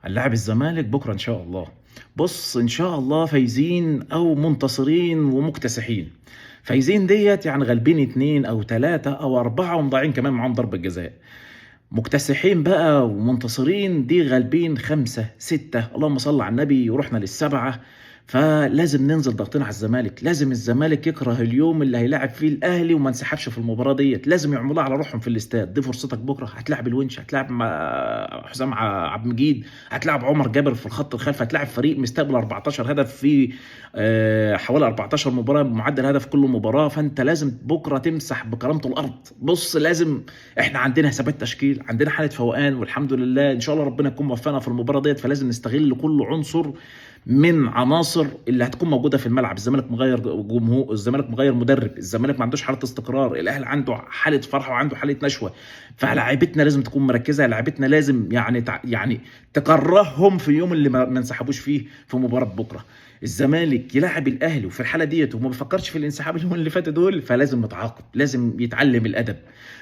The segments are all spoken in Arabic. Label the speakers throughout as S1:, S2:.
S1: هنلاعب الزمالك بكره ان شاء الله. بص، ان شاء الله فايزين او منتصرين ومكتسحين. فايزين ديت يعني غالبين 2 أو 3 أو 4 ومضيعين كمان معاهم ضربة جزاء. مكتسحين بقى ومنتصرين دي غالبين 5 6، اللهم صل على النبي، ورحنا لل7. فلازم ننزل ضغطين على الزمالك، لازم الزمالك يكره اليوم اللي هيلاعب فيه الاهلي وما انسحبش في المباراه ديت، لازم يعملوها على روحهم في الاستاد. دي فرصتك بكره، هتلاعب الونش، هتلاعب حسام عبد المجيد، هتلاعب عمر جابر في الخط الخلفي، هتلاعب فريق مستقبل 14 هدف في حوالي 14 مباراه بمعدل هدف كل مباراه. فانت لازم بكره تمسح بكرامه الارض. بص، لازم احنا عندنا حسابات تشكيل، عندنا حاله فوقان، والحمد لله ان شاء الله ربنا يكون موفقنا في المباراه ديت. فلازم نستغل كل عنصر من عناصر اللي هتكون موجوده في الملعب. الزمالك مغير جمهور، الزمالك مغير مدرب، الزمالك ما عندوش حاله استقرار، الاهلي عنده حاله فرحه وعنده حاله نشوه. فلاعيبتنا لازم تكون مركزه، لاعيبتنا لازم يعني تكرههم في اليوم اللي ما انسحبوش فيه في مباراه بكره. الزمالك يلعب الاهلي وفي الحاله ديت وما بيفكرش في الانسحاب اليوم اللي فات دول، فلازم نتعاقب، لازم يتعلم الادب.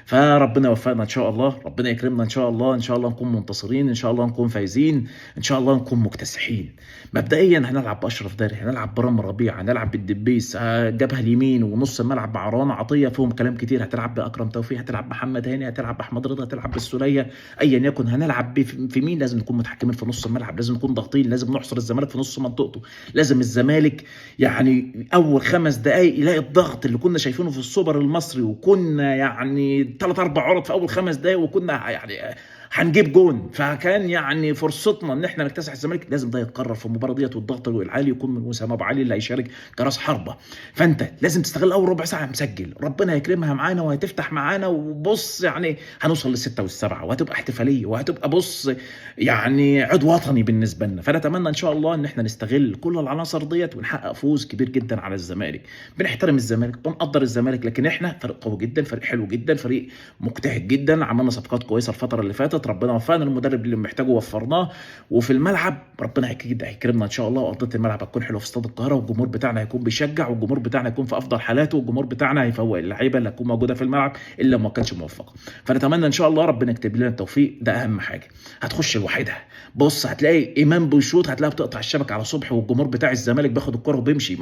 S1: فربنا يوفقنا ان شاء الله، ربنا يكرمنا ان شاء الله، ان شاء الله نكون منتصرين، ان شاء الله نكون فايزين، ان شاء الله نكون مكتسحين. مبدئيا هنلعب باشرف داري، هنلعب برام ربيع، هنلعب بالدبيس جبهه اليمين ونص الملعب مع رنا عطيه فيهم كلام كتير. هتلعب باكرم توفيق، هتلعب محمد هاني، هتلعب باحمد رضا، هتلعب بالسوليه، ايا يكن هنلعب في مين. لازم نكون متحكمين في نص الملعب، لازم نكون ضاغطين، لازم نحصر الزمالك في نص منطقته. لازم الزمالك يعني اول 5 دقائق يلاقي الضغط اللي كنا شايفينه في السوبر المصري، وكنا يعني 3 4 عرض في اول 5 دقائق وكنا يعني هنجيب جون. فكان يعني فرصتنا ان احنا نكتسح الزمالك. لازم ده يتكرر في المباراه ديت، والضغط العالي يكون من وسام ابو علي اللي هيشارك كراس حربه. فانت لازم تستغل اول ربع ساعه مسجل، ربنا يكرمها معانا وهتفتح معانا. وبص يعني هنوصل للسته والسبعه وهتبقى احتفاليه وهتبقى بص يعني عد وطني بالنسبه لنا. فنتمنى ان شاء الله ان احنا نستغل كل العناصر ديت ونحقق فوز كبير جدا على الزمالك. بنحترم الزمالك، بنقدر الزمالك، لكن احنا فريق قوي جدا، فريق حلو جدا، فريق مجتهد جدا. عملنا صفقات كويسه الفتره اللي فاتت، ربنا وفقنا، المدرب اللي محتاجه وفرناه. وفي الملعب ربنا اكيد هيكرمنا ان شاء الله، وارضيه الملعب هتكون حلوه في استاد القاهره، والجمهور بتاعنا هيكون بيشجع، والجمهور بتاعنا هيكون في افضل حالاته، والجمهور بتاعنا هيفوق اللعيبه اللي هتكون موجوده في الملعب الا ما كانش موفقه. فنتمنى ان شاء الله ربنا يكتب لنا التوفيق، ده اهم حاجه. هتخش لوحدها، بص هتلاقي ايمان بيشوط، هتلاقيها بتقطع الشبكه على صبحي، والجمهور بتاع الزمالك بياخد الكره وبيمشي.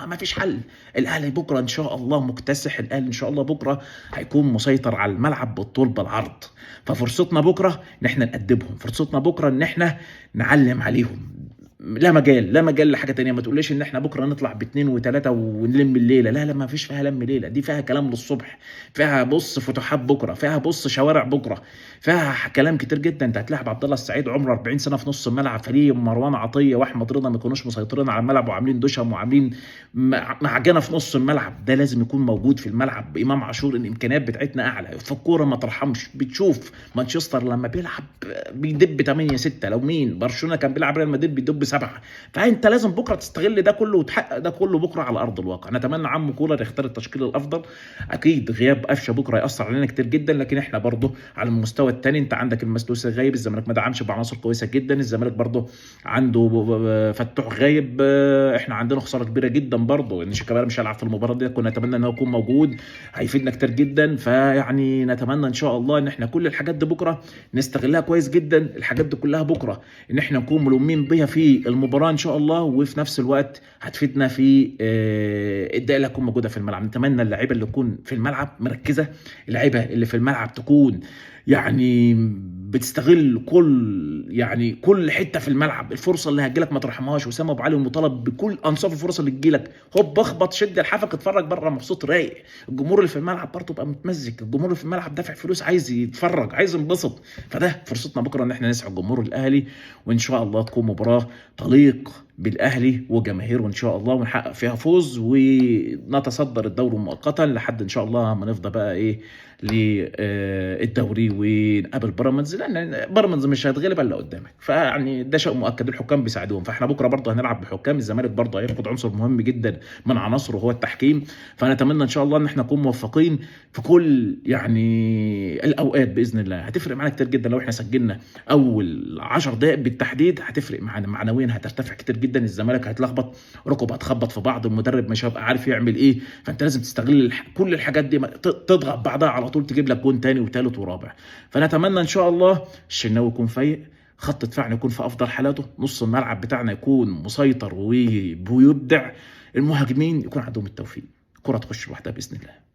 S1: ما فيش حل. الاهلي بكره ان شاء الله مكتسح، الاهلي ان شاء الله بكره هيكون مسيطر على الملعب بالطول بالعرض. ففرصتنا بكره ان احنا نأدبهم، فرصتنا بكره ان احنا نعلم عليهم. لا مجال، لا مجال لحاجه تانية. ما تقوليش ان احنا بكره نطلع ب2 و3 ونلم الليله، لا لا، ما فيش فيها لم ليله، دي فيها كلام للصبح، فيها بص فتوحات بكره، فيها بص شوارع بكره، فيها كلام كتير جدا. انت هتلاعب عبد الله السعيد عمره 40 سنه في نص الملعب، فريق مروان عطيه واحمد رضا ما يكونوش مسيطرين على الملعب وعاملين دشم وعاملين معجنه في نص الملعب. ده لازم يكون موجود في الملعب. امام عاشور، الامكانيات بتاعتنا اعلى في الكوره ما ترحمش. بتشوف مانشستر لما بيلعب بيدب 8 6، لو مين برشلونه كان بيلعب ريال مدريد بيدب 7. فانت لازم بكره تستغل ده كله وتحقق ده كله بكره على ارض الواقع. نتمنى عم كولر يختار التشكيل الافضل. اكيد غياب قفشه بكره ياثر علينا كتير جدا، لكن احنا برضه على المستوى الثاني انت عندك المسلوسي غايب، الزمالك ما دعمش بعناصر كويسه جدا، الزمالك برضه عنده فتوح غايب، احنا عندنا خساره كبيره جدا برضه ان شيكابالا مش هيلعب في المباراه دي. كنا نتمنى ان هو يكون موجود، هيفيدنا كتير جدا. فيعني نتمنى ان شاء الله ان احنا كل الحاجات دي بكره نستغلها كويس جدا. الحاجات دي كلها بكره ان احنا نكون ملمين بيها في المباراه ان شاء الله، وفي نفس الوقت هتفيدنا في الدقائق اللي هتكون موجوده في الملعب. نتمنى اللعيبه اللي تكون في الملعب مركزه، اللعيبه اللي في الملعب تكون يعني بتستغل كل حته في الملعب. الفرصه اللي هتجيلك ما ترحمهاش. وسام ابو علي مطالب بكل انصاف الفرص اللي تجيلك، هوب اخبط شد الحافك اتفرج بره مبسوط رايق. الجمهور اللي في الملعب برضه بقى متمزج، الجمهور اللي في الملعب دافع فلوس عايز يتفرج عايز ينبسط. فده فرصتنا بكره ان احنا نسعد جمهور الاهلي، وان شاء الله تكون مباراه تليق بالاهلي وجماهيره ان شاء الله، ونحقق فيها فوز ونتصدر الدوري مؤقتا لحد ان شاء الله ما نفضى بقى ايه للدوري ونقابل بيراميدز، لان بيراميدز مش هيتغلب الا قدامك. فيعني ده شيء مؤكد، الحكام بيساعدوهم. فاحنا بكره برضه هنلعب بحكام، الزمالك برضه هياخد عنصر مهم جدا من عناصره هو التحكيم. فنتمنى ان شاء الله ان احنا نكون موفقين في كل يعني الاوقات باذن الله. هتفرق معانا كتير جدا لو احنا سجلنا اول 10 دقائق بالتحديد، هتفرق معانا معنويا، هترتفع كتير جدا. الزمالك هيتلخبط، ركب هتخبط في بعض، المدرب مش هيبقى عارف يعمل ايه. فانت لازم تستغل كل الحاجات دي، تضغط بعدها على طول تجيب لك جون تاني وتالت ورابع. فنتمنى ان شاء الله الشناوي يكون فايق، خط دفاعنا يكون في افضل حالاته، نص الملعب بتاعنا يكون مسيطر ويبدع، المهاجمين يكون عندهم التوفيق، الكره تخش لوحدها باذن الله.